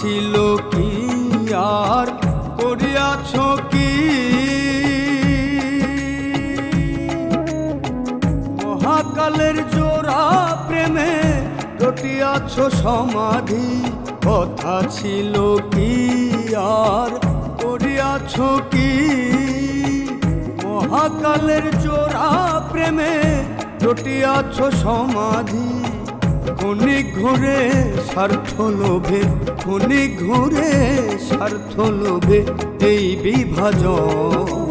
ছিল কি আর করিয়াছ কি? মহাকালের জোড়া প্রেমে রটিয়াছ সমাধি। কথা ছিল কি আর করিয়াছ কি? মহাকালের জোড়া প্রেমে রটিয়াছ সমাধি। ক্ষণিক ঘুরে স্বার্থ লোভে, ক্ষণিক ঘুরে স্বার্থ লোভে এই বিভাজন।